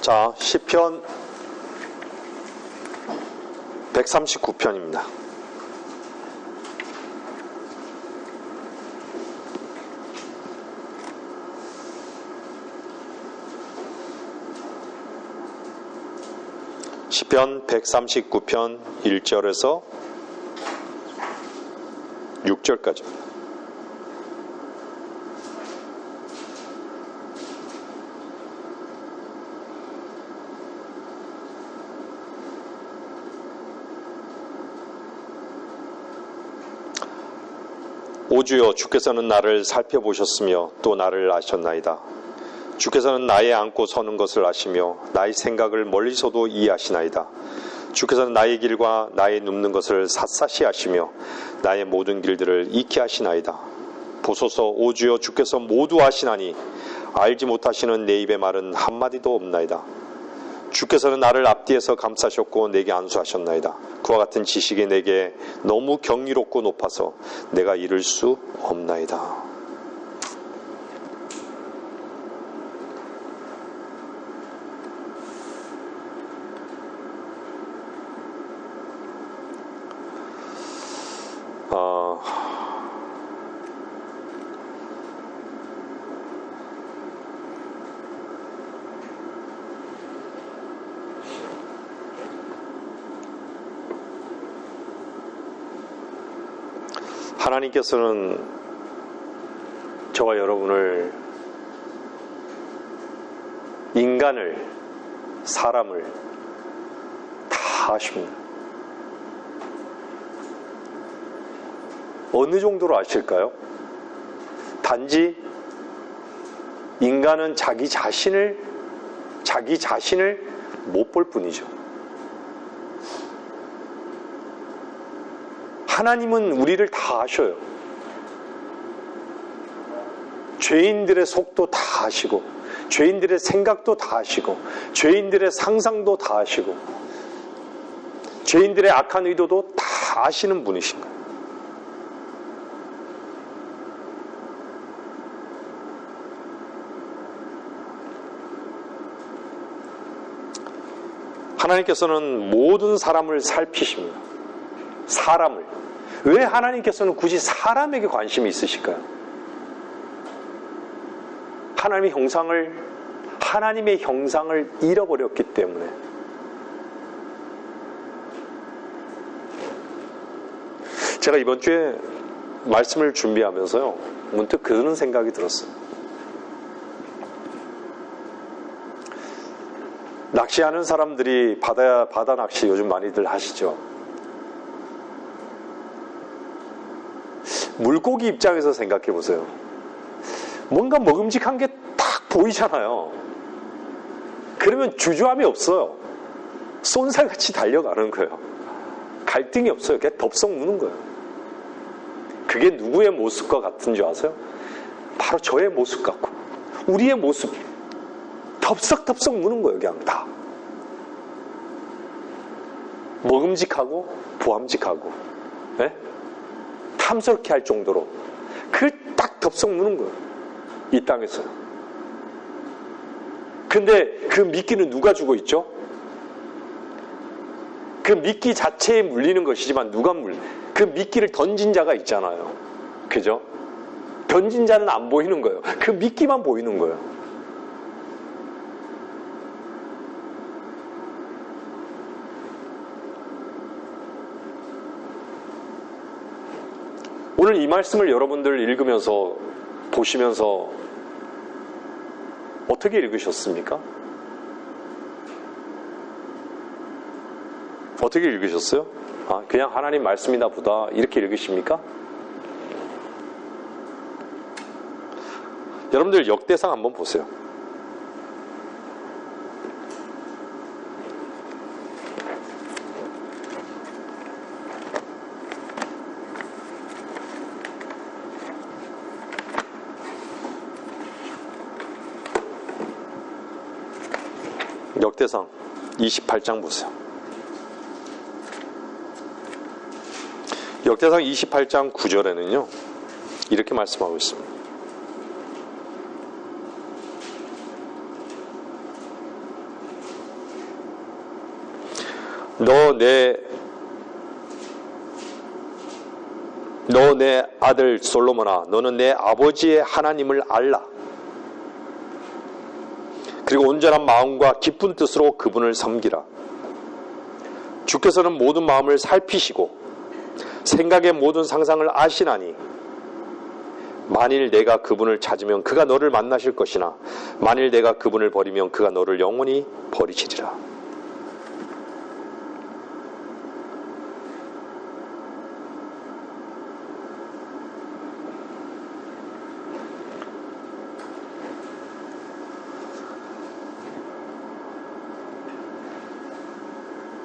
자, 시편 139편입니다. 시편 139편 1절에서 6절까지입니다. 오 주여, 주께서는 나를 살펴보셨으며 또 나를 아셨나이다. 주께서는 나의 앉고 서는 것을 아시며 나의 생각을 멀리서도 이해하시나이다. 주께서는 나의 길과 나의 눕는 것을 샅샅이 아시며 나의 모든 길들을 익히 하시나이다. 보소서, 오 주여, 주께서 모두 아시나니 알지 못하시는 내 입의 말은 한마디도 없나이다. 주께서는 나를 앞뒤에서 감싸셨고 내게 안수하셨나이다. 그와 같은 지식이 내게 너무 경이롭고 높아서 내가 이룰 수 없나이다. 하나님께서는 저와 여러분을, 인간을, 사람을 다 아십니다. 어느 정도로 아실까요? 단지 인간은 자기 자신을 못 볼 뿐이죠. 하나님은 우리를 다 아셔요. 죄인들의 속도 다 아시고, 죄인들의 생각도 다 아시고, 죄인들의 상상도 다 아시고, 죄인들의 악한 의도도 다 아시는 분이신 거예요. 하나님께서는 모든 사람을 살피십니다. 사람을. 왜 하나님께서는 굳이 사람에게 관심이 있으실까요? 하나님의 형상을 잃어버렸기 때문에. 제가 이번 주에 말씀을 준비하면서요, 문득 그런 생각이 들었어요. 낚시하는 사람들이 바다 낚시 요즘 많이들 하시죠. 물고기 입장에서 생각해 보세요. 뭔가 먹음직한 게 딱 보이잖아요. 그러면 주저함이 없어요. 쏜살같이 달려가는 거예요. 갈등이 없어요. 그냥 덥석 무는 거예요. 그게 누구의 모습과 같은 줄 아세요? 바로 저의 모습 같고 우리의 모습, 덥석덥석 무는 거예요. 그냥 다 먹음직하고 보암직하고, 네? 탐스럽게 할 정도로 그 딱 덥석 무는 거예요. 이 땅에서. 근데 그 미끼는 누가 주고 있죠? 그 미끼 자체에 물리는 것이지만 그 미끼를 던진 자가 있잖아요. 그죠? 던진 자는 안 보이는 거예요. 그 미끼만 보이는 거예요. 오늘 이 말씀을 여러분들 읽으면서, 보시면서 어떻게 읽으셨습니까? 어떻게 읽으셨어요? 그냥 하나님 말씀이나 보다 이렇게 읽으십니까? 여러분들 역대상 한번 보세요. 역대상 28장 보세요. 역대상 28장 9절에는요 이렇게 말씀하고 있습니다. 너 내 아들 솔로몬아, 너는 내 아버지의 하나님을 알라. 그리고 온전한 마음과 기쁜 뜻으로 그분을 섬기라. 주께서는 모든 마음을 살피시고 생각의 모든 상상을 아시나니 만일 내가 그분을 찾으면 그가 너를 만나실 것이나 만일 내가 그분을 버리면 그가 너를 영원히 버리시리라.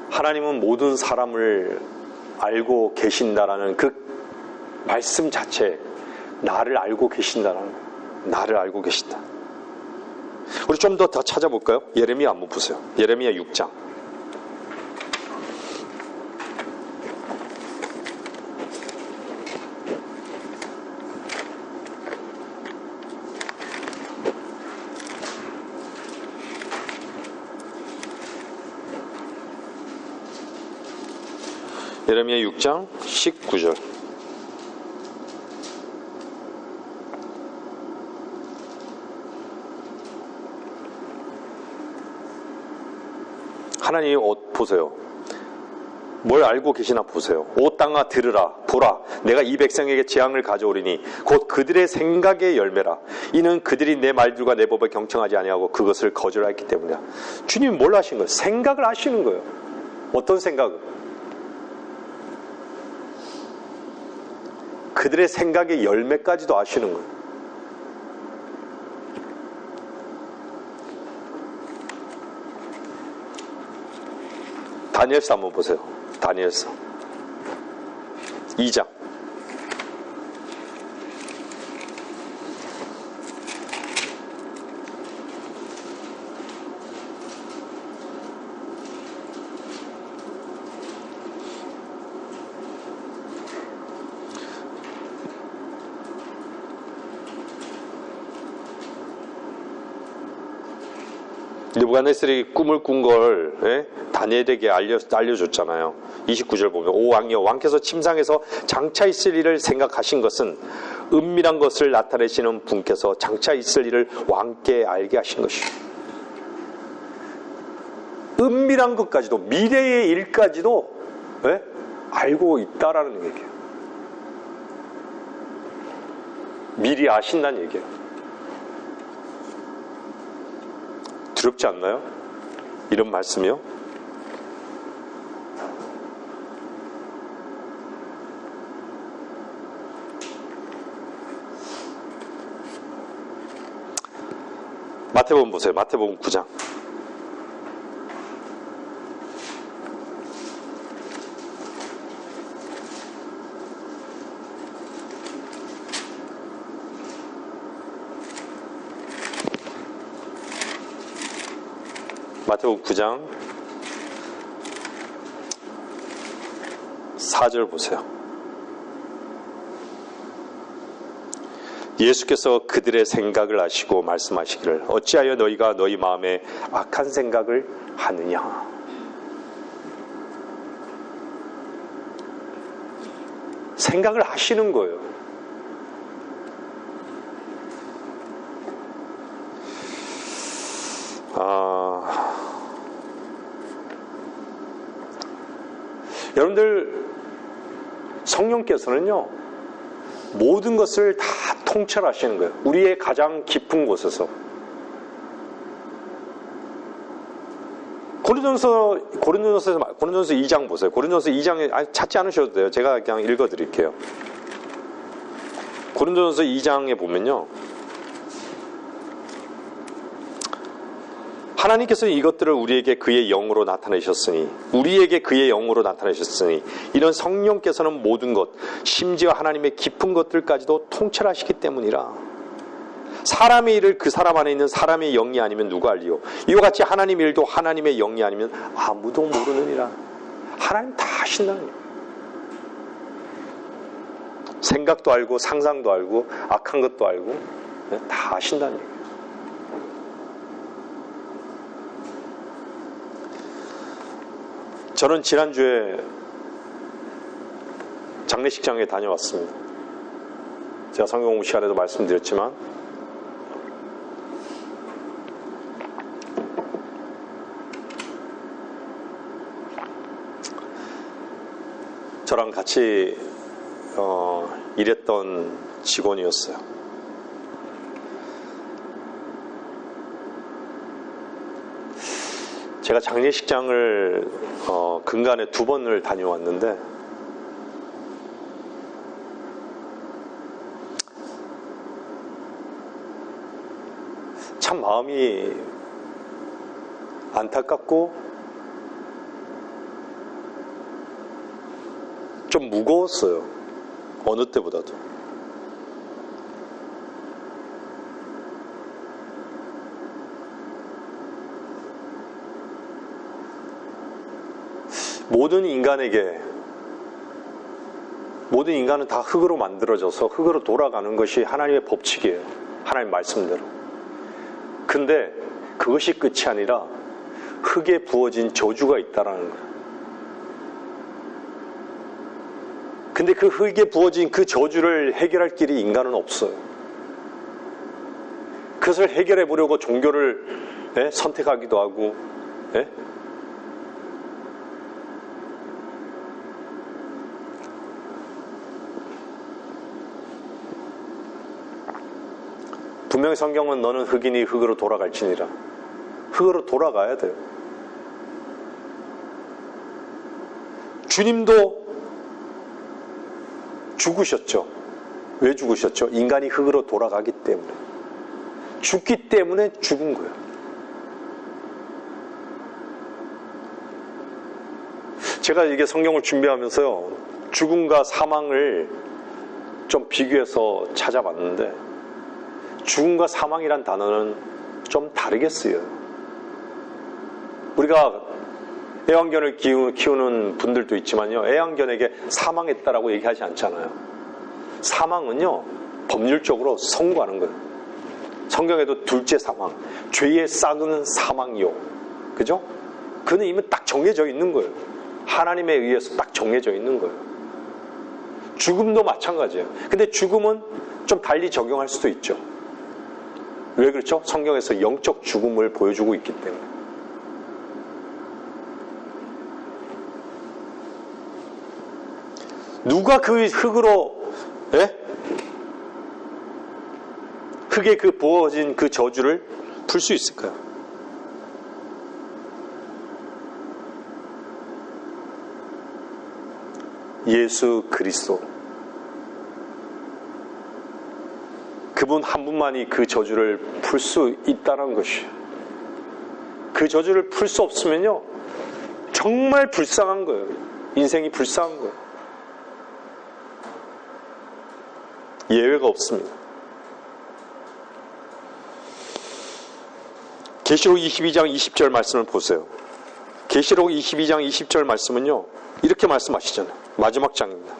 하나님은 모든 사람을 알고 계신다라는 그 말씀 자체, 나를 알고 계신다라는 거예요. 나를 알고 계신다. 우리 좀 더 찾아볼까요? 예레미야 한번 보세요. 예레미야 6장. 예레미야 6장 19절. 하나님 보세요. 뭘 알고 계시나 보세요. 오 땅아 들으라 보라 내가 이 백성에게 재앙을 가져오리니 곧 그들의 생각의 열매라. 이는 그들이 내 말들과 내 법에 경청하지 아니하고 그것을 거절하였기 때문이야. 주님이 뭘 하신 거예요? 생각을 하시는 거예요. 어떤 생각을? 그들의 생각의 열매까지도 아시는 거예요. 다니엘서 한번 보세요. 다니엘서 2장. 느부갓네살이 꿈을 꾼 걸 다니엘에게 알려줬잖아요. 29절 보면 오 왕이여 왕께서 침상에서 장차 있을 일을 생각하신 것은 은밀한 것을 나타내시는 분께서 장차 있을 일을 왕께 알게 하신 것이요. 은밀한 것까지도 미래의 일까지도 알고 있다라는 얘기예요. 미리 아신다는 얘기예요. 두렵지 않나요? 이런 말씀이요? 마태복음 보세요. 마태복음 9장. 마태복음 9장 4절 보세요. 예수께서 그들의 생각을 아시고 말씀하시기를 어찌하여 너희가 너희 마음에 악한 생각을 하느냐. 생각을 하시는 거예요. 여러분들 성령께서는요 모든 것을 다 통찰하시는 거예요. 우리의 가장 깊은 곳에서. 고린도전서 2장 보세요. 고린도전서 2장에 찾지 않으셔도 돼요. 제가 그냥 읽어드릴게요. 고린도전서 2장에 보면요, 하나님께서는 이것들을 우리에게 그의 영으로 나타내셨으니 이런 성령께서는 모든 것 심지어 하나님의 깊은 것들까지도 통찰하시기 때문이라. 사람의 일을 그 사람 안에 있는 사람의 영이 아니면 누가 알리요. 이와 같이 하나님의 일도 하나님의 영이 아니면 아무도 모르느니라. 하나님 다 아신다는 거예요. 생각도 알고 상상도 알고 악한 것도 알고 다 아신다는 거예요. 저는 지난주에 장례식장에 다녀왔습니다. 제가 성경 공부 시간에도 말씀드렸지만 저랑 같이 일했던 직원이었어요. 제가 장례식장을 근간에 2번을 다녀왔는데 참 마음이 안타깝고 좀 무거웠어요. 어느 때보다도. 모든 인간은 다 흙으로 만들어져서 흙으로 돌아가는 것이 하나님의 법칙이에요. 하나님 말씀대로. 근데 그것이 끝이 아니라 흙에 부어진 저주가 있다라는 거예요. 근데 그 흙에 부어진 그 저주를 해결할 길이 인간은 없어요. 그것을 해결해 보려고 종교를 선택하기도 하고, 분명히 성경은 너는 흙이니 흙으로 돌아갈지니라. 흙으로 돌아가야 돼요. 주님도 죽으셨죠. 왜 죽으셨죠? 인간이 흙으로 돌아가기 때문에. 죽기 때문에 죽은 거예요. 제가 이게 성경을 준비하면서요, 죽음과 사망을 좀 비교해서 찾아봤는데, 죽음과 사망이란 단어는 좀 다르게 쓰여요. 우리가 애완견을 키우는 분들도 있지만요, 애완견에게 사망했다라고 얘기하지 않잖아요. 사망은요, 법률적으로 선고하는 거예요. 성경에도 둘째 사망, 죄의 싹은 사망이요. 그죠? 그는 이미 딱 정해져 있는 거예요. 하나님에 의해서 딱 정해져 있는 거예요. 죽음도 마찬가지예요. 근데 죽음은 좀 달리 적용할 수도 있죠. 왜 그렇죠? 성경에서 영적 죽음을 보여주고 있기 때문에. 누가 그 흙으로, 흙에 그 부어진 그 저주를 풀 수 있을까요? 예수 그리스도. 그분 한 분만이 그 저주를 풀 수 있다는 것이에요. 그 저주를 풀 수 없으면요, 정말 불쌍한 거예요. 인생이 불쌍한 거예요. 예외가 없습니다. 계시록 22장 20절 말씀을 보세요. 계시록 22장 20절 말씀은요, 이렇게 말씀하시잖아요. 마지막 장입니다.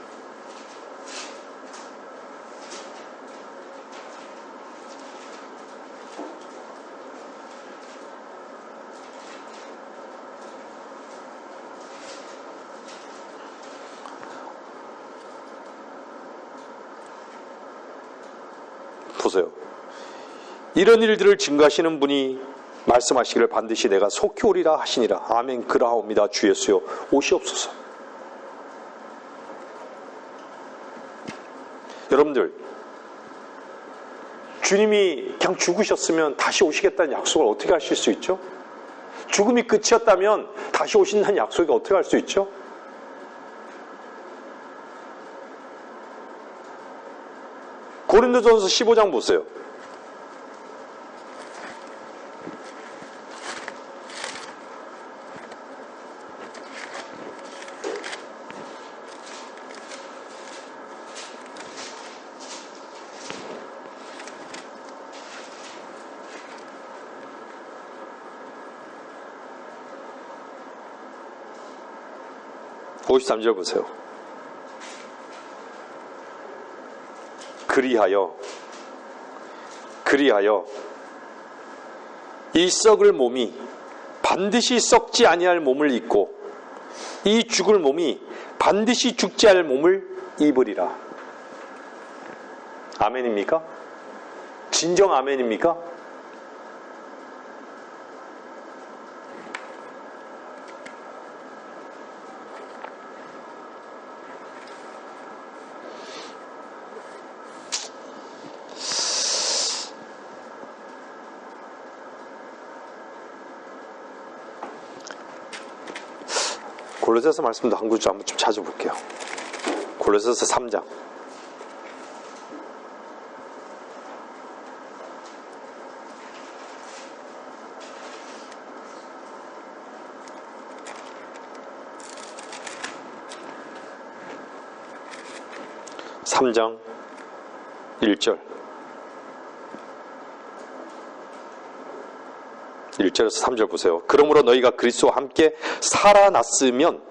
보세요. 이런 일들을 증거하시는 분이 말씀하시기를 반드시 내가 속히 오리라 하시니라. 아멘. 그라옵니다. 주 예수여 오시옵소서. 여러분들, 주님이 그냥 죽으셨으면 다시 오시겠다는 약속을 어떻게 하실 수 있죠? 죽음이 끝이었다면 다시 오신다는 약속이 어떻게 할 수 있죠? 고린도전서 15장 보세요. (53절) 보세요. 그리하여 이 썩을 몸이 반드시 썩지 아니할 몸을 입고 이 죽을 몸이 반드시 죽지 않을 몸을 입으리라. 아멘입니까? 진정 아멘입니까? 골로새서 말씀도 한 구절 한번 좀 찾아볼게요. 골로새서 3장. (3장) 1절 1절에서 3절 보세요. 그러므로 너희가 그리스도와 함께 살아났으면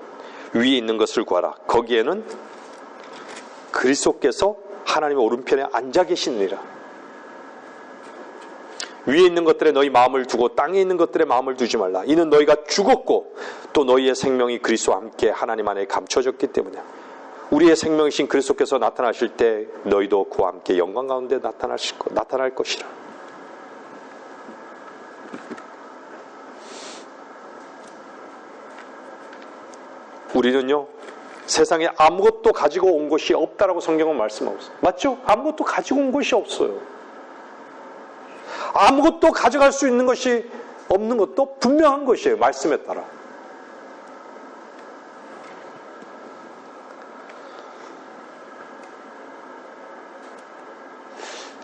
위에 있는 것을 구하라. 거기에는 그리스도께서 하나님의 오른편에 앉아 계시느니라. 위에 있는 것들에 너희 마음을 두고 땅에 있는 것들에 마음을 두지 말라. 이는 너희가 죽었고 또 너희의 생명이 그리스도와 함께 하나님 안에 감춰졌기 때문에 우리의 생명이신 그리스도께서 나타나실 때 너희도 그와 함께 영광 가운데 나타날 것이라. 우리는요, 세상에 아무것도 가지고 온 것이 없다라고 성경은 말씀하고 있어요. 맞죠? 아무것도 가지고 온 것이 없어요. 아무것도 가져갈 수 있는 것이 없는 것도 분명한 것이에요. 말씀에 따라.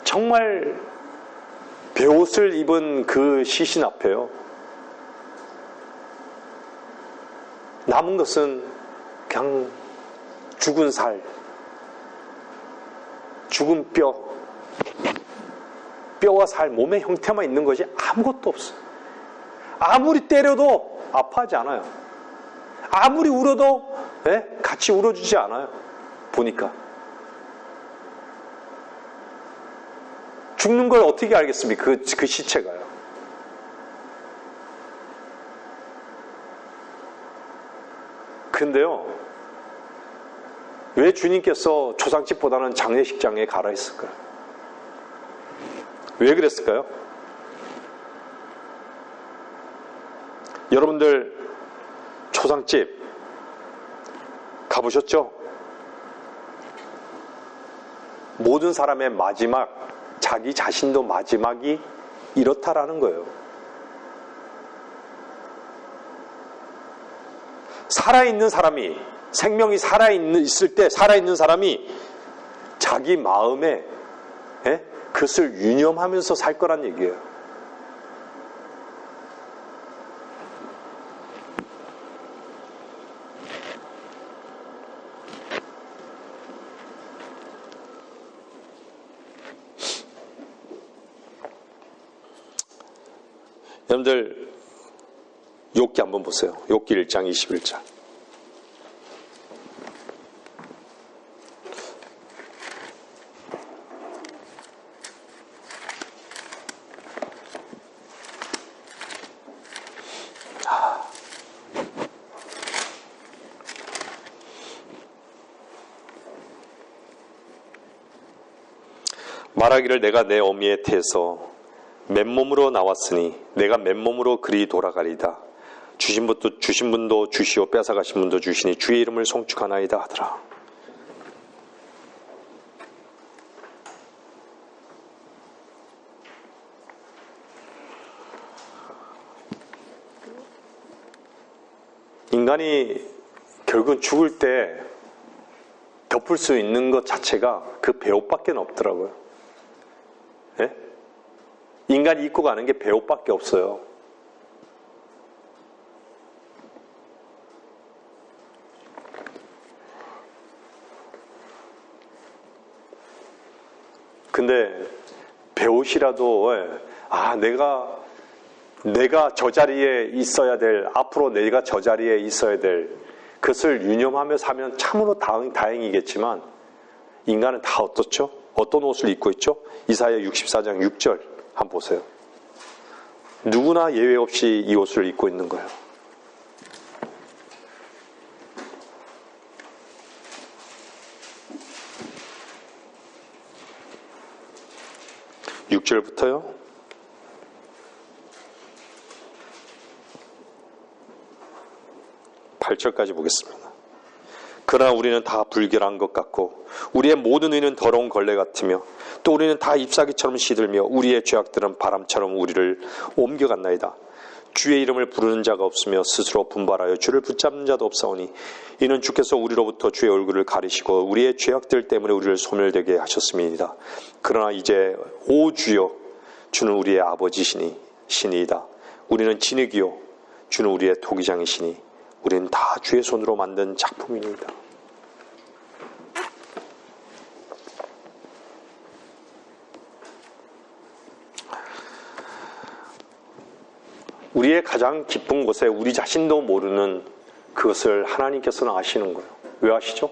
정말 베옷을 입은 그 시신 앞에요, 남은 것은 그냥 죽은 살, 죽은 뼈와 살, 몸의 형태만 있는 것이 아무것도 없어요. 아무리 때려도 아파하지 않아요. 아무리 울어도 같이 울어주지 않아요. 보니까. 죽는 걸 어떻게 알겠습니까? 그 시체가요. 근데요, 왜 주님께서 초상집보다는 장례식장에 가라 했을까요? 왜 그랬을까요? 여러분들 초상집 가보셨죠? 모든 사람의 마지막, 자기 자신도 마지막이 이렇다라는 거예요. 살아있는 사람이, 생명이 살아있을 때 살아있는 사람이 자기 마음에 그것을 유념하면서 살 거란 얘기예요. 여러분들 욥기 한번 보세요. 욥기 1장 21절. 말하기를 내가 내 어미의 태에서 맨몸으로 나왔으니 내가 맨몸으로 그리 돌아가리다. 주신 분도 주시오 뺏어가신 분도 주시니 주의 이름을 송축하나이다 하더라. 인간이 결국은 죽을 때 덮을 수 있는 것 자체가 그 배옷밖에 없더라고요. 예? 인간이 입고 가는 게 배옷밖에 없어요. 근데 배옷이라도 내가 저 자리에 있어야 될, 앞으로 내가 저 자리에 있어야 될 그것을 유념하며 사면 참으로 다행이겠지만 인간은 다 어떻죠? 어떤 옷을 입고 있죠? 이사야 64장 6절 한번 보세요. 누구나 예외 없이 이 옷을 입고 있는 거예요. 6절부터요. 8절까지 보겠습니다. 그러나 우리는 다 불결한 것 같고 우리의 모든 의는 더러운 걸레 같으며 또 우리는 다 잎사귀처럼 시들며 우리의 죄악들은 바람처럼 우리를 옮겨갔나이다. 주의 이름을 부르는 자가 없으며 스스로 분발하여 주를 붙잡는 자도 없사오니 이는 주께서 우리로부터 주의 얼굴을 가리시고 우리의 죄악들 때문에 우리를 소멸되게 하셨음이니이다. 그러나 이제 오 주여 주는 우리의 아버지시니이다. 우리는 진흙이요 주는 우리의 토기장이시니 우리는 다 주의 손으로 만든 작품이니이다. 우리의 가장 깊은 곳에 우리 자신도 모르는 그것을 하나님께서는 아시는 거예요. 왜 아시죠?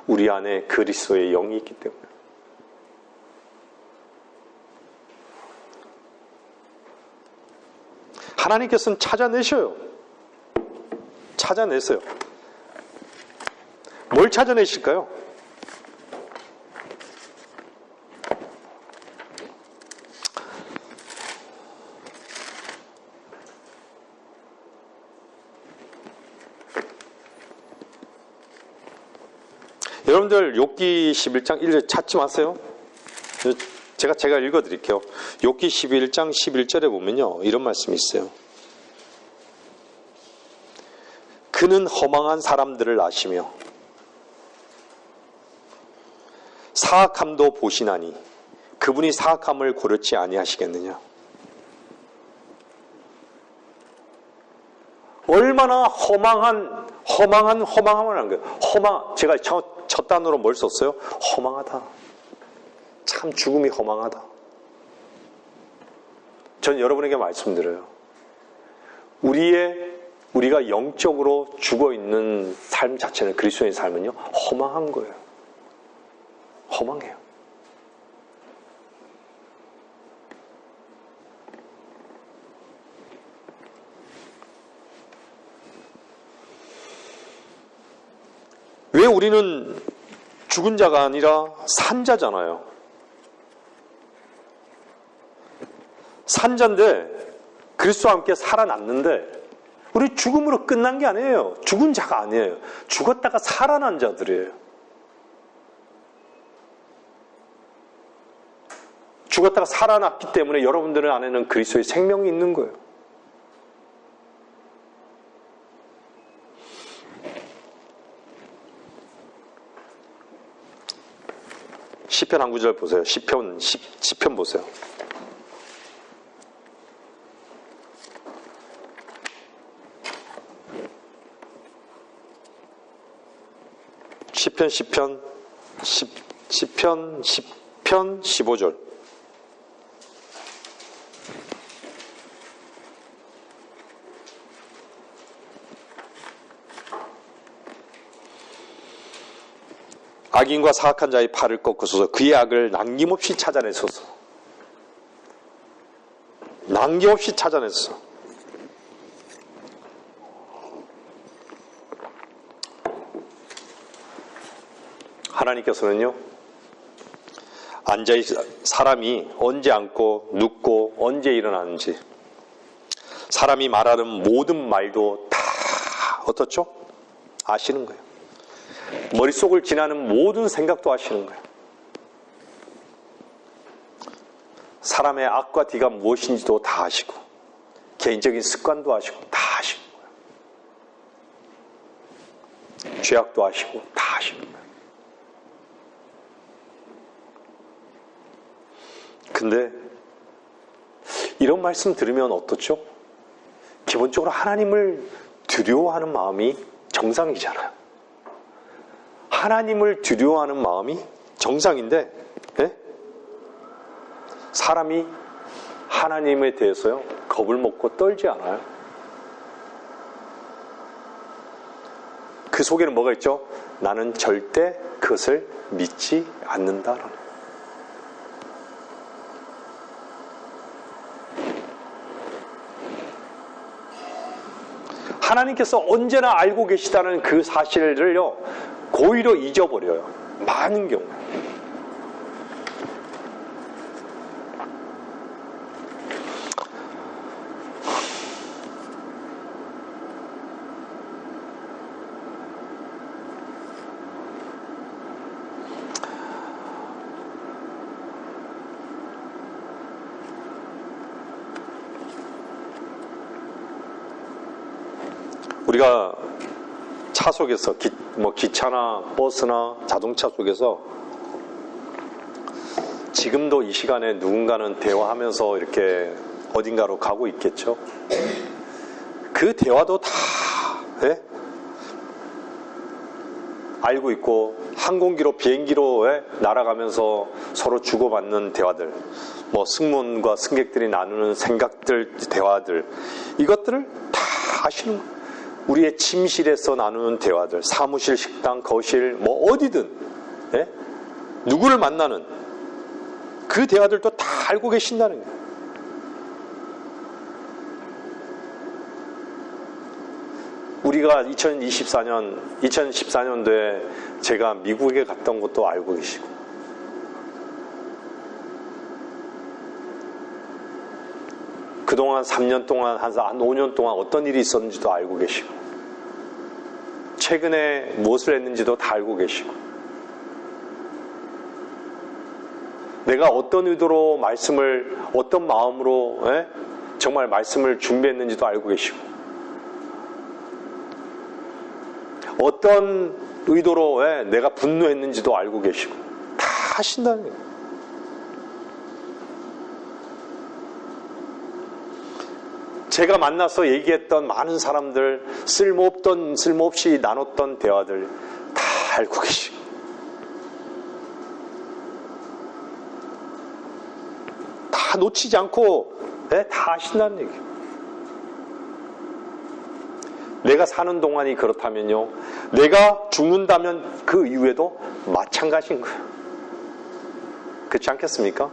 우리 안에 그리스도의 영이 있기 때문에. 하나님께서는 찾아내셔요. 찾아내세요. 뭘 찾아내실까요? 여러분들 욥기 11장 1절 찾지 마세요. 제가 읽어드릴게요. 욥기 11장 11절에 보면요 이런 말씀이 있어요. 그는 허망한 사람들을 아시며 사악함도 보시나니 그분이 사악함을 고르지 아니하시겠느냐. 얼마나 허망함을 하는 거예요. 제가 첫 단어로 뭘 썼어요? 허망하다. 참 죽음이 허망하다. 전 여러분에게 말씀드려요. 우리가 영적으로 죽어있는 삶 자체는 그리스도의 삶은요 허망한 거예요. 허망해요. 왜 우리는 죽은 자가 아니라 산 자잖아요. 산 자인데 그리스도와 함께 살아났는데 우리 죽음으로 끝난 게 아니에요. 죽은 자가 아니에요. 죽었다가 살아난 자들이에요. 죽었다가 살아났기 때문에 여러분들 안에는 그리스도의 생명이 있는 거예요. 시편 한 구절 보세요. 시편 보세요. 시편 15절. 악인과 사악한 자의 팔을 꺾으소서. 그의 악을 남김없이 찾아내소서. 남김없이 찾아내소서. 하나님께서는요, 사람이 언제 앉고 눕고 언제 일어나는지, 사람이 말하는 모든 말도 다 어떻죠? 아시는 거예요. 머릿속을 지나는 모든 생각도 아시는 거예요. 사람의 악과 뒤가 무엇인지도 다 아시고, 개인적인 습관도 아시고, 다 아시는 거예요. 죄악도 아시고, 다 아시는 거예요. 근데 이런 말씀 들으면 어떻죠? 기본적으로 하나님을 두려워하는 마음이 정상이잖아요. 하나님을 두려워하는 마음이 정상인데, 네? 사람이 하나님에 대해서요 겁을 먹고 떨지 않아요. 그 속에는 뭐가 있죠? 나는 절대 그것을 믿지 않는다라는. 하나님께서 언제나 알고 계시다는 그 사실을요 고의로 잊어버려요. 많은 경우. 우리가 차 속에서 기차나 버스나 자동차 속에서 지금도 이 시간에 누군가는 대화하면서 이렇게 어딘가로 가고 있겠죠. 그 대화도 다 알고 있고 항공기로 비행기로 날아가면서 서로 주고받는 대화들, 승무원과 승객들이 나누는 생각들, 대화들, 이것들을 다 아시는 거예요. 우리의 침실에서 나누는 대화들, 사무실, 식당, 거실, 어디든 누구를 만나는 그 대화들도 다 알고 계신다는 거예요. 우리가 2014년도에 제가 미국에 갔던 것도 알고 계시고, 그동안 3년 동안, 한 5년 동안 어떤 일이 있었는지도 알고 계시고, 최근에 무엇을 했는지도 다 알고 계시고, 내가 어떤 의도로 어떤 마음으로 정말 말씀을 준비했는지도 알고 계시고, 어떤 의도로 내가 분노했는지도 알고 계시고, 다 하신다는 거예요. 제가 만나서 얘기했던 많은 사람들, 쓸모없이 나눴던 대화들 다 알고 계시고, 다 놓치지 않고 다 하신다는 얘기예요. 내가 사는 동안이 그렇다면요, 내가 죽는다면 그 이후에도 마찬가지인 거예요. 그렇지 않겠습니까?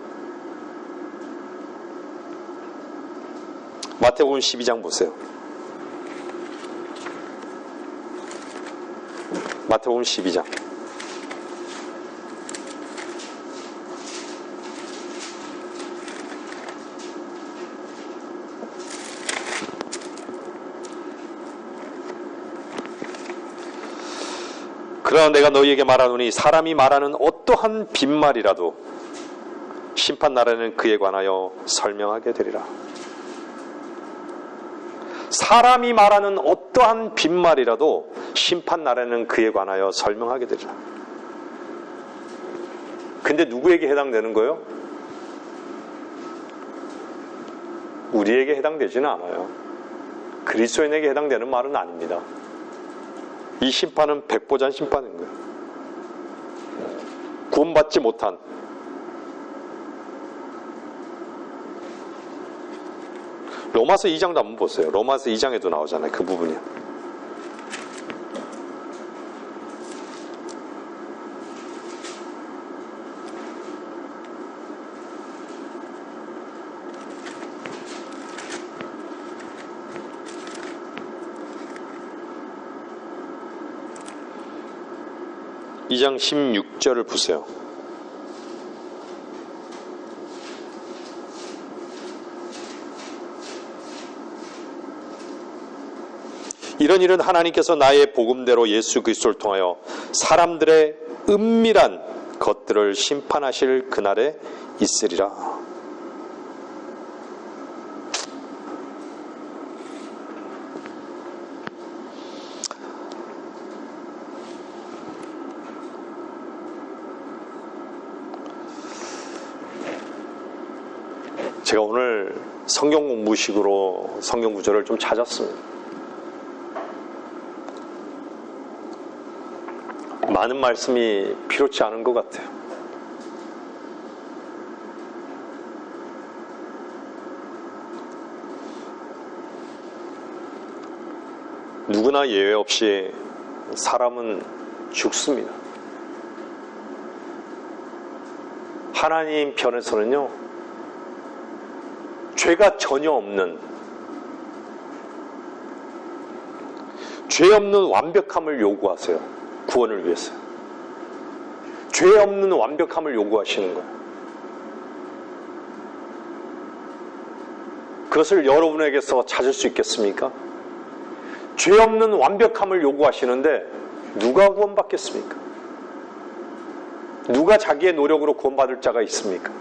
마태복음 12장 보세요. 마태복음 12장. 그러나 내가 너희에게 말하노니 사람이 말하는 어떠한 빈말이라도 심판 날에는 그에 관하여 설명하게 되리라. 사람이 말하는 어떠한 빈말이라도 심판 날에는 그에 관하여 설명하게 되리라. 근데 누구에게 해당되는 거예요? 우리에게 해당되지는 않아요. 그리스도인에게 해당되는 말은 아닙니다. 이 심판은 백보잔 심판인 거예요. 구원받지 못한, 로마서 2장도 한번 보세요. 로마서 2장에도 나오잖아요. 그 부분이. 이 장 16절을 보세요. 이런 일은 하나님께서 나의 복음대로 예수 그리스도를 통하여 사람들의 은밀한 것들을 심판하실 그날에 있으리라. 제가 오늘 성경 공부식으로 성경 구절을 좀 찾았습니다. 많은 말씀이 필요치 않은 것 같아요. 누구나 예외 없이 사람은 죽습니다. 하나님 편에서는요, 죄가 전혀 없는, 죄 없는 완벽함을 요구하세요. 구원을 위해서. 죄 없는 완벽함을 요구하시는 거예요. 그것을 여러분에게서 찾을 수 있겠습니까? 죄 없는 완벽함을 요구하시는데 누가 구원받겠습니까? 누가 자기의 노력으로 구원받을 자가 있습니까?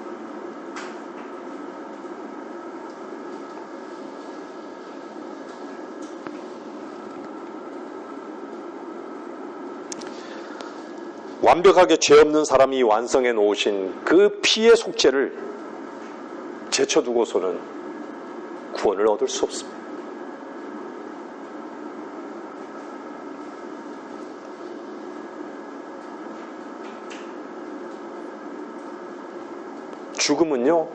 완벽하게 죄 없는 사람이 완성해 놓으신 그 피의 속죄를 제쳐두고서는 구원을 얻을 수 없습니다. 죽음은요,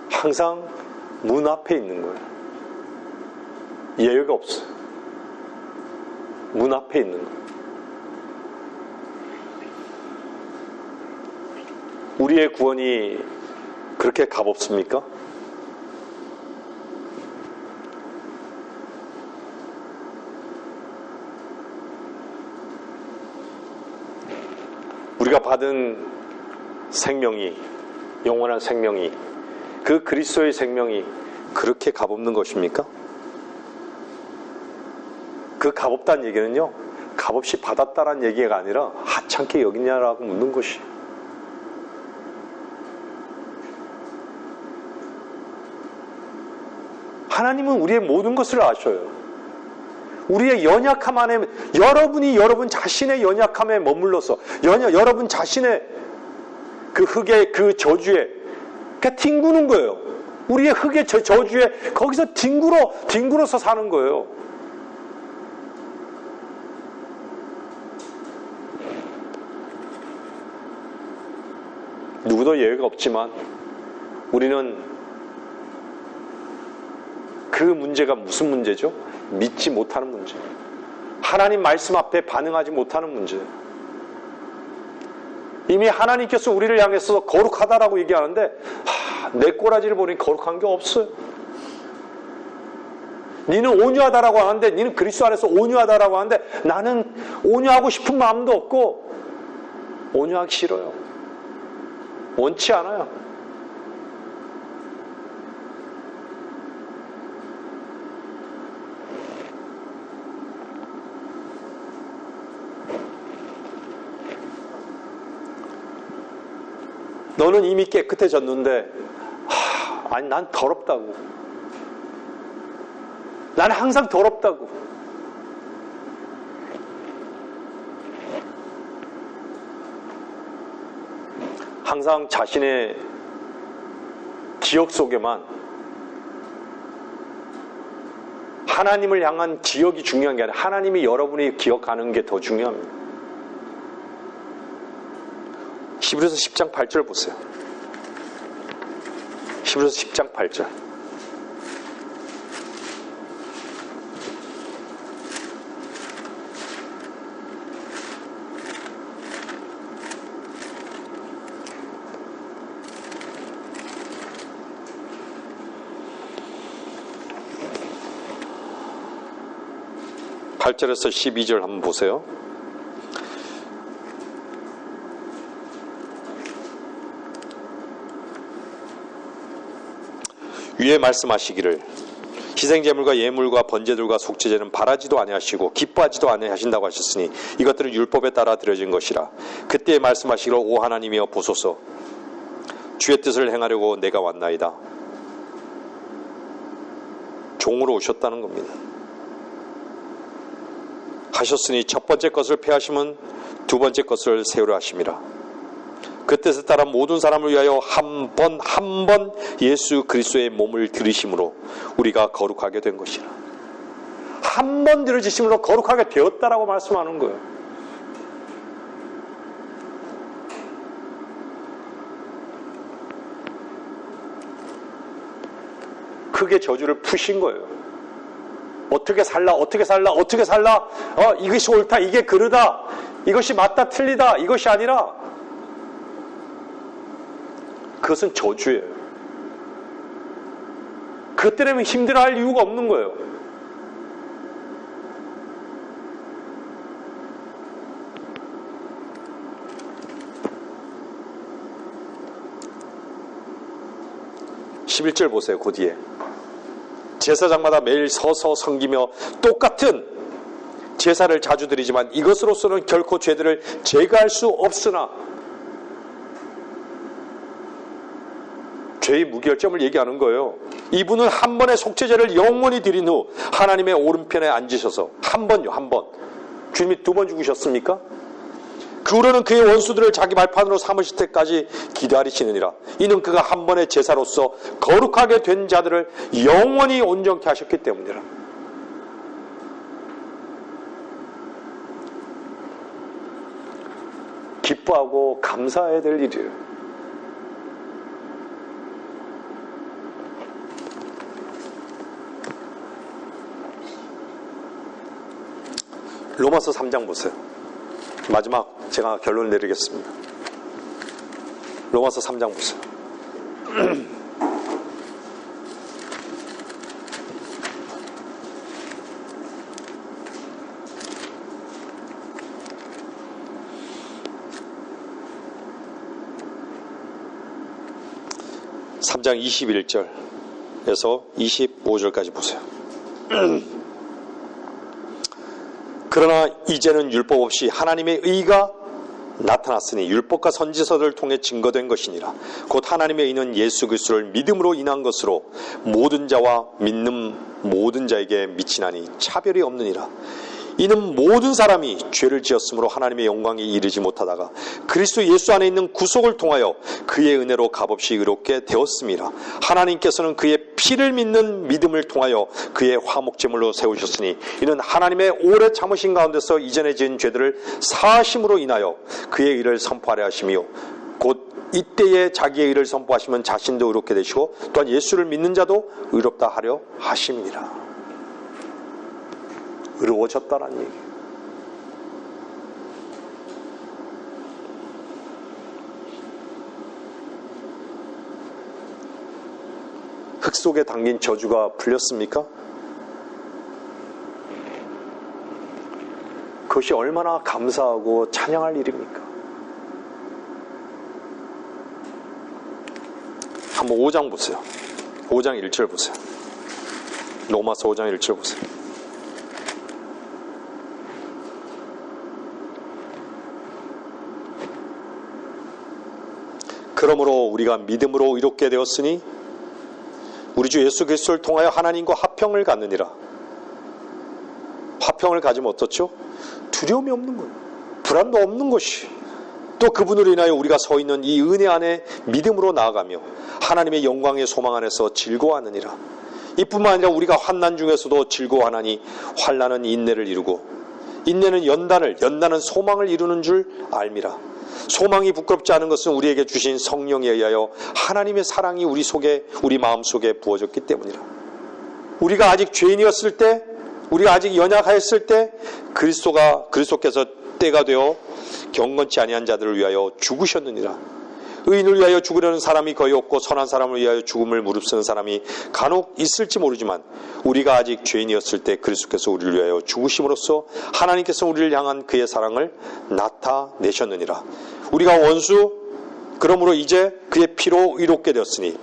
항상 문 앞에 있는 거예요. 예외가 없어요. 문 앞에 있는 거예요. 우리의 구원이 그렇게 값없습니까? 우리가 받은 생명이, 영원한 생명이, 그 그리스도의 생명이 그렇게 값없는 것입니까? 그 값없다는 얘기는요, 값없이 받았다라는 얘기가 아니라 하찮게 여기냐라고 묻는 것이에요. 하나님은 우리의 모든 것을 아셔요. 우리의 연약함 안에, 여러분이 여러분 자신의 연약함에 머물러서, 여러분 자신의 그 흙의 그 저주에 그러니까 뒹구는 거예요. 우리의 흙의 저주에 거기서 뒹굴어서 사는 거예요. 누구도 예외가 없지만 우리는 그 문제가 무슨 문제죠? 믿지 못하는 문제. 하나님 말씀 앞에 반응하지 못하는 문제. 이미 하나님께서 우리를 향해서 거룩하다라고 얘기하는데 내 꼬라지를 보니 거룩한 게 없어요. 니는 온유하다라고 하는데, 니는 그리스도 안에서 온유하다라고 하는데 나는 온유하고 싶은 마음도 없고 온유하기 싫어요. 원치 않아요. 너는 이미 깨끗해졌는데 아니 난 더럽다고. 나는 항상 더럽다고. 항상 자신의 기억 속에만 하나님을 향한 기억이 중요한 게 아니라 하나님이 여러분이 기억하는 게 더 중요합니다. 히브리서 10장 8절 보세요. 히브리서 10장 8절. (8절에서) 12절 한번 보세요. 위에 말씀하시기를 희생제물과 예물과 번제들과 속죄제는 바라지도 아니하시고 기뻐하지도 아니하신다고 하셨으니 이것들은 율법에 따라 드려진 것이라. 그때 말씀하시기를 오 하나님이여 보소서 주의 뜻을 행하려고 내가 왔나이다. 종으로 오셨다는 겁니다. 하셨으니 첫 번째 것을 폐하시면 두 번째 것을 세우려 하심이라. 그 뜻에 따라 모든 사람을 위하여 한 번 예수 그리스도의 몸을 들이심으로 우리가 거룩하게 된 것이라. 한 번 들어지심으로 거룩하게 되었다라고 말씀하는 거예요. 크게 저주를 푸신 거예요. 어떻게 살라 이것이 옳다, 이게 그르다, 이것이 맞다 틀리다, 이것이 아니라 그것은 저주예요. 그것 때문에 힘들어할 이유가 없는 거예요. (11절) 보세요. 그 뒤에 제사장마다 매일 서서 섬기며 똑같은 제사를 자주 드리지만 이것으로서는 결코 죄들을 제거할 수 없으나, 죄의 무결점을 얘기하는 거예요. 이분은 한 번의 속죄제를 영원히 드린 후 하나님의 오른편에 앉으셔서 한 번요, 한 번. 주님이 두 번 죽으셨습니까? 그 후로는 그의 원수들을 자기 발판으로 삼으실 때까지 기다리시느니라. 이는 그가 한 번의 제사로서 거룩하게 된 자들을 영원히 온전케 하셨기 때문이라. 기뻐하고 감사해야 될 일이에요. 로마서 3장 보세요. 마지막 제가 결론을 내리겠습니다. 로마서 3장 보세요. (3장) 21절에서 25절까지 보세요. 그러나 이제는 율법 없이 하나님의 의가 나타났으니 율법과 선지서를 통해 증거된 것이니라. 곧 하나님의 의는 예수 그리스도를 믿음으로 인한 것으로 모든 자와 믿는 모든 자에게 미치나니 차별이 없느니라. 이는 모든 사람이 죄를 지었으므로 하나님의 영광에 이르지 못하다가 그리스도 예수 안에 있는 구속을 통하여 그의 은혜로 값없이 의롭게 되었음이라. 하나님께서는 그의 피를 믿는 믿음을 통하여 그의 화목제물로 세우셨으니 이는 하나님의 오래 참으신 가운데서 이전에 지은 죄들을 사하심으로 인하여 그의 의를 선포하려 하시며 곧 이때에 자기의 의를 선포하시면 자신도 의롭게 되시고 또한 예수를 믿는 자도 의롭다 하려 하심이니라. 의로워졌다는 얘기. 흙 속에 담긴 저주가 풀렸습니까? 그것이 얼마나 감사하고 찬양할 일입니까? 한번 5장 보세요. 5장 1절 보세요. 로마서 5장 1절 보세요. 그러므로 우리가 믿음으로 의롭게 되었으니 우리 주 예수 그리스도를 통하여 하나님과 화평을 갖느니라. 화평을 가지면 어떻죠? 두려움이 없는 거예요. 불안도 없는 것이. 또 그분으로 인하여 우리가 서 있는 이 은혜 안에 믿음으로 나아가며 하나님의 영광의 소망 안에서 즐거워하느니라. 이뿐만 아니라 우리가 환난 중에서도 즐거워하나니 환난은 인내를 이루고 인내는 연단을, 연단은 소망을 이루는 줄 알미라. 소망이 부끄럽지 않은 것은 우리에게 주신 성령에 의하여 하나님의 사랑이 우리 속에, 우리 마음속에 부어졌기 때문이라. 우리가 아직 죄인이었을 때, 우리가 아직 연약하였을 때 그리스도께서 때가 되어 경건치 아니한 자들을 위하여 죽으셨느니라. 의인을 위하여 죽으려는 사람이 거의 없고 선한 사람을 위하여 죽음을 무릅쓰는 사람이 간혹 있을지 모르지만 우리가 아직 죄인이었을 때 그리스도께서 우리를 위하여 죽으심으로써 하나님께서 우리를 향한 그의 사랑을 나타내셨느니라. 우리가 원수, 그러므로 이제 그의 피로 의롭게 되었으니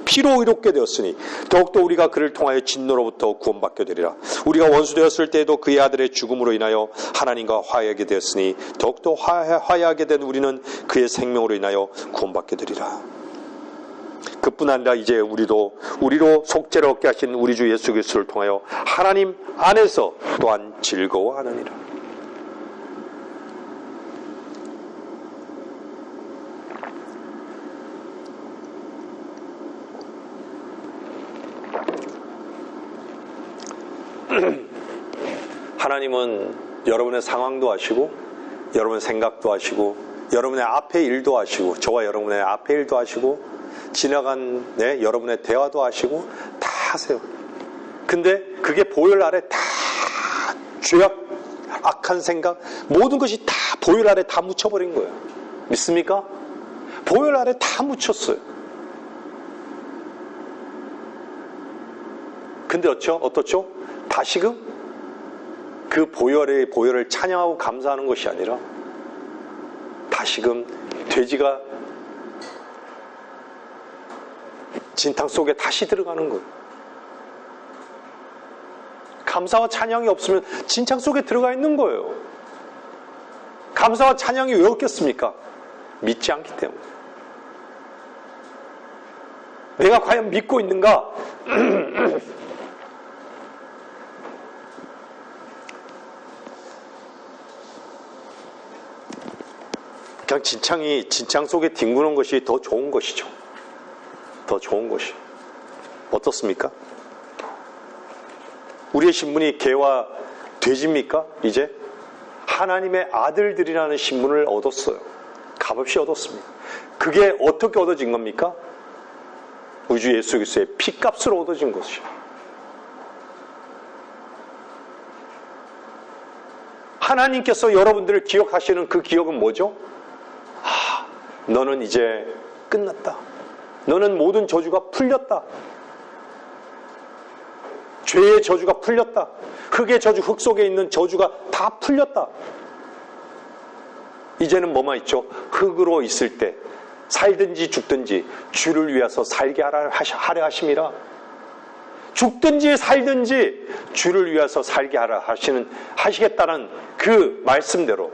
더욱더 우리가 그를 통하여 진노로부터 구원받게 되리라. 우리가 원수 되었을 때에도 그의 아들의 죽음으로 인하여 하나님과 화해하게 되었으니 더욱더 화해하게 된 우리는 그의 생명으로 인하여 구원받게 되리라. 그뿐 아니라 이제 우리로 속죄를 얻게 하신 우리 주 예수 그리스도를 통하여 하나님 안에서 또한 즐거워하느니라. 하나님은 여러분의 상황도 아시고 여러분의 생각도 아시고 여러분의 앞의 일도 아시고 저와 여러분의 앞의 일도 아시고 지나간 여러분의 대화도 아시고 다 아세요. 근데 그게 보혈 아래 다 죄악, 악한 생각 모든 것이 다 보혈 아래 다 묻혀버린 거예요. 믿습니까? 보혈 아래 다 묻혔어요. 근데 어떻죠? 다시금 그 보혈을 찬양하고 감사하는 것이 아니라 다시금 돼지가 진탕 속에 다시 들어가는 거예요. 감사와 찬양이 없으면 진탕 속에 들어가 있는 거예요. 감사와 찬양이 왜 없겠습니까? 믿지 않기 때문에. 내가 과연 믿고 있는가? 그냥 진창 속에 뒹구는 것이 더 좋은 것이죠. 더 좋은 것이. 어떻습니까? 우리의 신분이 개와 돼지입니까? 이제 하나님의 아들들이라는 신분을 얻었어요. 값없이 얻었습니다. 그게 어떻게 얻어진 겁니까? 우리 주 예수 그리스도의 피값으로 얻어진 것이죠. 하나님께서 여러분들을 기억하시는 그 기억은 뭐죠? 너는 이제 끝났다. 너는 모든 저주가 풀렸다. 죄의 저주가 풀렸다. 흙의 저주, 흙 속에 있는 저주가 다 풀렸다. 이제는 뭐만 있죠? 흙으로 있을 때 살든지 죽든지 주를 위해서 살게 하려 하심이라. 죽든지 살든지 주를 위해서 살게 하라 하시겠다는 그 말씀대로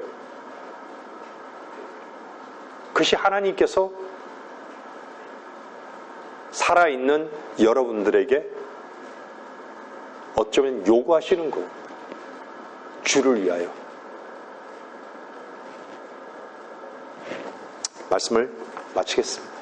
그것이 하나님께서 살아있는 여러분들에게 어쩌면 요구하시는 거예요. 주를 위하여. 말씀을 마치겠습니다.